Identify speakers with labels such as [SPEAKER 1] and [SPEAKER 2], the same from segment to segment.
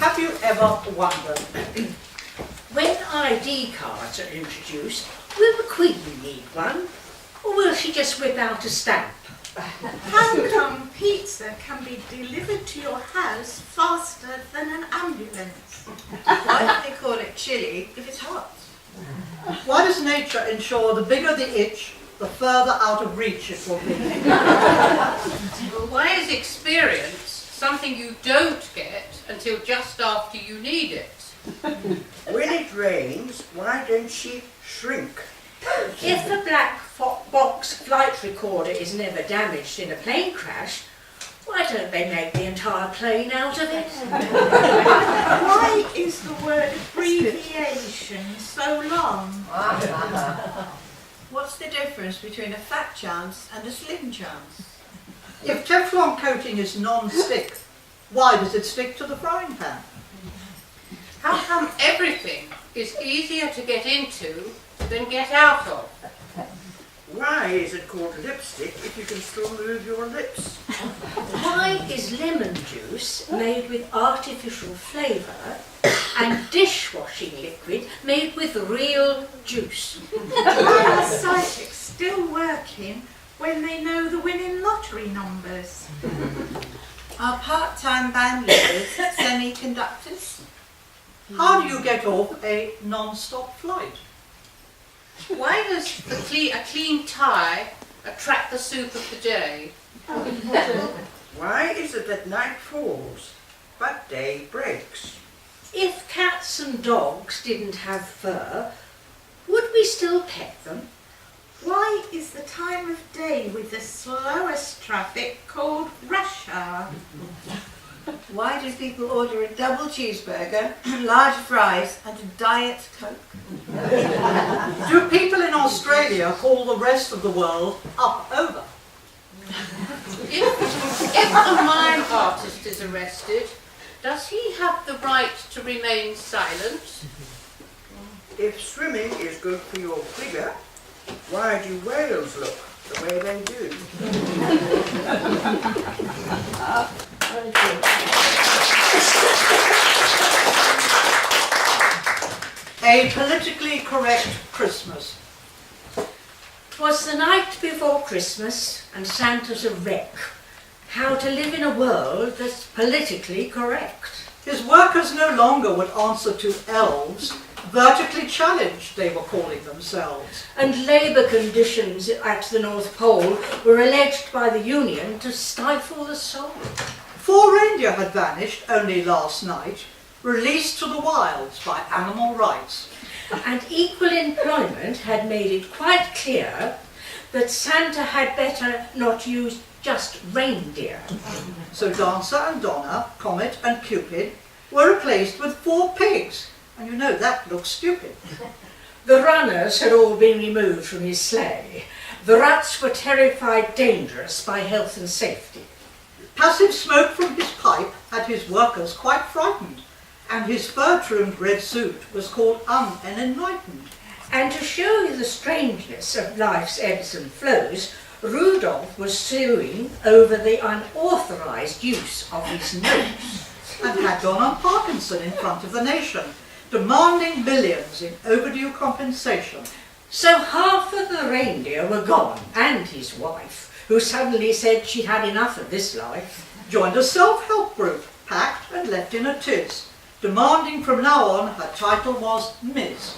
[SPEAKER 1] Have you ever wondered?
[SPEAKER 2] When ID cards are introduced, will the Queen need one? Or will she just whip out a stamp?
[SPEAKER 3] How come pizza can be delivered to your house faster than an ambulance?
[SPEAKER 4] Why don't they call it chili if it's hot?
[SPEAKER 1] Why does nature ensure the bigger the itch, the further out of reach it will be?
[SPEAKER 5] Well, why is experience something you don't get until just after you need it?
[SPEAKER 6] When it rains, why don't she shrink?
[SPEAKER 2] If the black box flight recorder is never damaged in a plane crash, why don't they make the entire plane out of it?
[SPEAKER 3] Why is the word abbreviation so long?
[SPEAKER 4] What's the difference between a fat chance and a slim chance?
[SPEAKER 1] If Teflon coating is non-stick, why does it stick to the frying pan?
[SPEAKER 5] How come everything is easier to get into than get out of?
[SPEAKER 6] Why is it called lipstick if you can still move your lips?
[SPEAKER 2] Why is lemon juice made with artificial flavour and dishwashing liquid made with real juice?
[SPEAKER 3] Why are psychics still working when they know the winning lottery numbers?
[SPEAKER 4] Are part-time band leaders semiconductors?
[SPEAKER 1] How do you get off a non-stop flight?
[SPEAKER 5] Why does a clean tie attract the soup of the day?
[SPEAKER 6] Why is it that night falls, but day breaks?
[SPEAKER 2] If cats and dogs didn't have fur, would we still pet them?
[SPEAKER 3] Why is the time of day with the slowest traffic called rush hour?
[SPEAKER 4] Why do people order a double cheeseburger, large fries and a diet coke?
[SPEAKER 1] Do people in Australia call the rest of the world up over?
[SPEAKER 5] If a mime artist is arrested, does he have the right to remain silent?
[SPEAKER 6] If swimming is good for your figure, why do whales look the way they do?
[SPEAKER 1] A politically correct Christmas.
[SPEAKER 2] 'Twas the night before Christmas and Santa's a wreck. How to live in a world that's politically correct.
[SPEAKER 1] His workers no longer would answer to elves. Vertically challenged, they were calling themselves.
[SPEAKER 2] And labour conditions at the North Pole were alleged by the Union to stifle the soul.
[SPEAKER 1] 4 reindeer had vanished only last night, released to the wilds by animal rights.
[SPEAKER 2] And equal employment had made it quite clear that Santa had better not use just reindeer.
[SPEAKER 1] So Dancer and Donna, Comet and Cupid were replaced with 4 pigs. And you know that looks stupid.
[SPEAKER 2] The runners had all been removed from his sleigh. The rats were terrified dangerous by health and safety.
[SPEAKER 1] Passive smoke from his pipe had his workers quite frightened, and his fur-trimmed red suit was called unenlightened.
[SPEAKER 2] And to show you the strangeness of life's ebbs and flows, Rudolph was suing over the unauthorised use of his nose.
[SPEAKER 1] And had gone on Parkinson in front of the nation, demanding millions in overdue compensation.
[SPEAKER 2] So half of the reindeer were gone, and his wife, who suddenly said she'd had enough of this life.
[SPEAKER 1] Joined a self-help group, packed and left in a tiz, demanding from now on her title was Ms.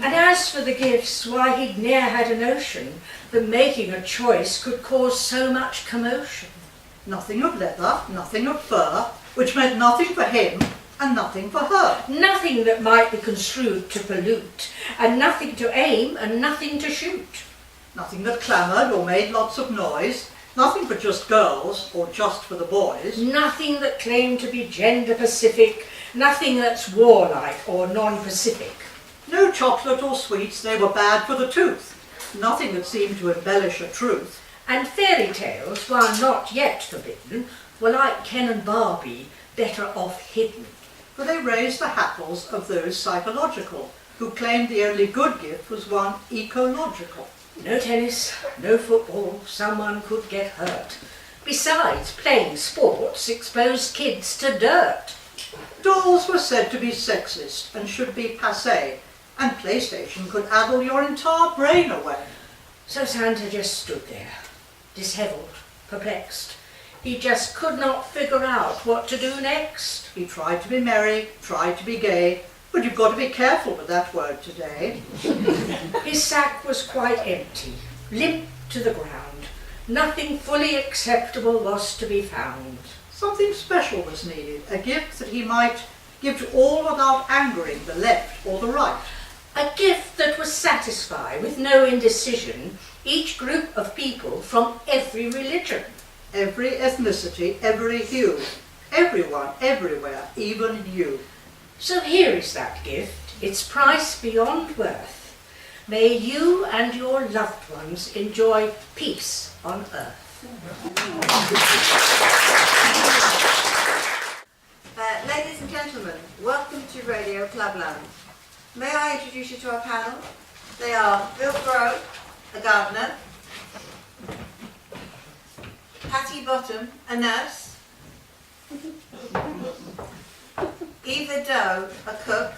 [SPEAKER 2] And as for the gifts, why, he'd ne'er had a notion that making a choice could cause so much commotion.
[SPEAKER 1] Nothing of leather, nothing of fur, which meant nothing for him and nothing for her.
[SPEAKER 2] Nothing that might be construed to pollute, and nothing to aim and nothing to shoot.
[SPEAKER 1] Nothing that clamoured or made lots of noise, nothing for just girls or just for the boys.
[SPEAKER 2] Nothing that claimed to be gender pacific, nothing that's warlike or non-Pacific.
[SPEAKER 1] No chocolate or sweets, they were bad for the tooth. Nothing that seemed to embellish a truth.
[SPEAKER 2] And fairy tales, while not yet forbidden, were like Ken and Barbie, better off hidden.
[SPEAKER 1] For they raised the hackles of those psychological, who claimed the only good gift was one ecological.
[SPEAKER 2] No tennis, no football, someone could get hurt. Besides, playing sports exposed kids to dirt.
[SPEAKER 1] Door Consoles were said to be sexist and should be passé, and PlayStation could addle your entire brain away.
[SPEAKER 2] So Santa just stood there, dishevelled, perplexed. He just could not figure out what to do next.
[SPEAKER 1] He tried to be merry, tried to be gay, but you've got to be careful with that word today.
[SPEAKER 2] His sack was quite empty, limp to the ground. Nothing fully acceptable was to be found.
[SPEAKER 1] Something special was needed, a gift that he might give to all without angering the left or the right.
[SPEAKER 2] A gift that would satisfy, with no indecision, each group of people from every religion.
[SPEAKER 1] Every ethnicity, every hue, everyone, everywhere, even you.
[SPEAKER 2] So here is that gift, its price beyond worth. May you and your loved ones enjoy peace on earth.
[SPEAKER 4] Ladies and gentlemen, welcome to Radio Clubland. May I introduce you to our panel? They are Bill Crowe, a gardener, Patty Bottom, a nurse, Eva Doe, a cook,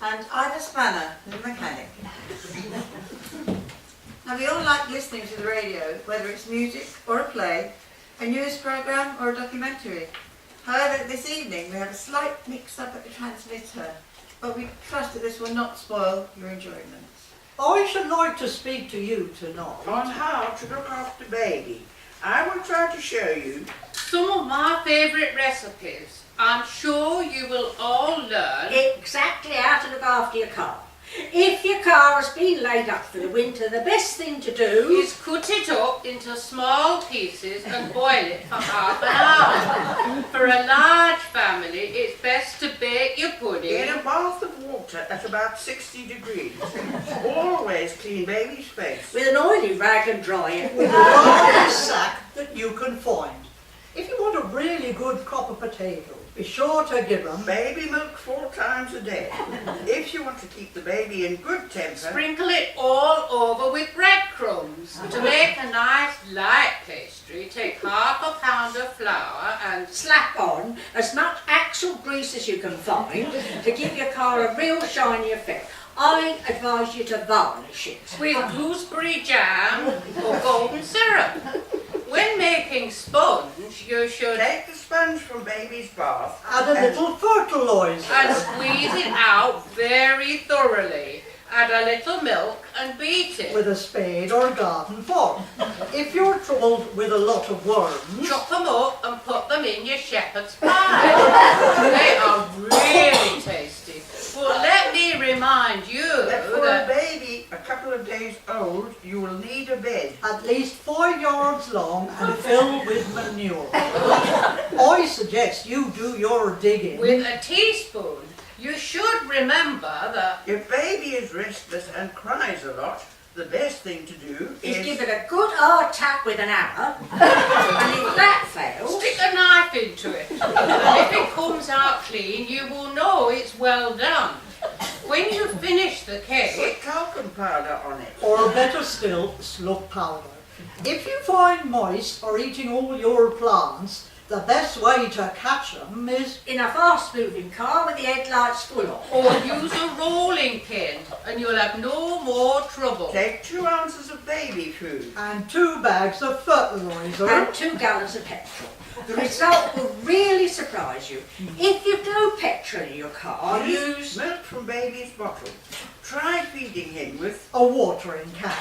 [SPEAKER 4] and Ida Spanner, the mechanic. Now we all like listening to the radio, whether it's music or a play, a news programme or a documentary. However, this evening we have a slight mix-up at the transmitter, but we trust that this will not spoil your enjoyment.
[SPEAKER 1] I should like to speak to you tonight.
[SPEAKER 6] On how to look after baby. I will try to show you.
[SPEAKER 5] Some of my favourite recipes. I'm sure you will all learn.
[SPEAKER 2] Exactly how to look after your car. If your car has been laid up for the winter, the best thing to do
[SPEAKER 5] Is cut it up into small pieces and boil it for half an hour. For a large family, it's best to bake your pudding.
[SPEAKER 6] In a bath of water at about 60 degrees. Always clean baby's face.
[SPEAKER 2] with an oily rag and dry it.
[SPEAKER 1] With the largest sack that you can find. If you want a really good crop of potatoes, be sure to give them
[SPEAKER 6] Baby milk 4 times a day. If you want to keep the baby in good temper,
[SPEAKER 5] Sprinkle it all over with breadcrumbs. To make a nice light pastry, take half a pound of flour and
[SPEAKER 2] Slap on as much axle grease as you can find to give your car a real shiny effect. I advise you to varnish it.
[SPEAKER 5] with gooseberry jam or golden syrup. When making sponge, you should
[SPEAKER 6] take the sponge from baby's bath.
[SPEAKER 1] add a little fertiliser.
[SPEAKER 5] and squeeze it out very thoroughly. Add a little milk and beat it.
[SPEAKER 1] With a spade or a garden fork. If you're troubled with a lot of worms,
[SPEAKER 5] Chop them up and put them in your shepherd's pie. They are really tasty. But let me remind you
[SPEAKER 6] That for a
[SPEAKER 5] that
[SPEAKER 6] baby a couple of days old, you will need a bed.
[SPEAKER 1] at least 5 yards long and filled with manure. I suggest you do your digging.
[SPEAKER 5] with a teaspoon, you should remember that
[SPEAKER 6] If baby is restless and cries a lot, the best thing to do
[SPEAKER 2] Is
[SPEAKER 6] is
[SPEAKER 2] give it a good hard tap with an hammer, and if that fails,
[SPEAKER 5] stick a knife into it. And if it comes out clean, you will know it's well done. When you finish the
[SPEAKER 6] put
[SPEAKER 5] cake,
[SPEAKER 6] talcum powder on it.
[SPEAKER 1] Or better still, slug powder. If you find mice are eating all your plants, the best way to catch them is
[SPEAKER 2] in a fast-moving car with the headlights full on.
[SPEAKER 5] or use a rolling pin, and you'll have no more trouble.
[SPEAKER 6] Take 2 ounces of baby food.
[SPEAKER 1] and 2 bags of fertiliser.
[SPEAKER 2] And 2 gallons of petrol. The result will really surprise you. If you do petrol in your car, use
[SPEAKER 6] milk from baby's bottle. Try feeding him with.
[SPEAKER 1] a watering can.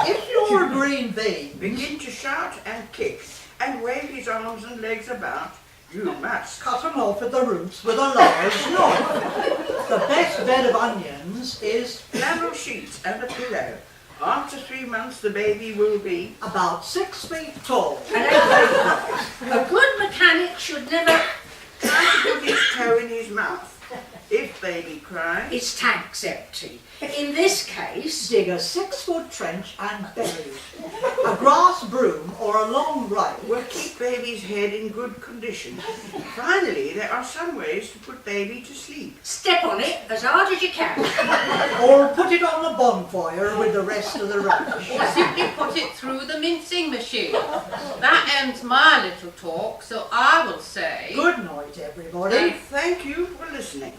[SPEAKER 1] If you're a green bean,
[SPEAKER 6] Begin to shout and kick and wave his arms and legs about. You must.
[SPEAKER 1] cut them off at the roots with a large knife. The best bed of onions is
[SPEAKER 6] Flannel sheets and a pillow. After 3 months, the baby will be.
[SPEAKER 1] about 6 feet tall.
[SPEAKER 2] a good mechanic should never
[SPEAKER 6] Try to put his toe in his mouth. If baby cries,
[SPEAKER 2] its tank's empty. In this case,
[SPEAKER 1] Dig a 6-foot trench and bury it. A grass broom or a long rake
[SPEAKER 6] will keep baby's head in good condition. Finally, there are some ways to put baby to sleep.
[SPEAKER 2] step on it as hard as you can.
[SPEAKER 1] or put it on the bonfire with the rest of the rubbish.
[SPEAKER 5] Or simply put it through the mincing machine. That ends my little talk, so I will say
[SPEAKER 1] Good night night, everybody.
[SPEAKER 6] And thank you for listening.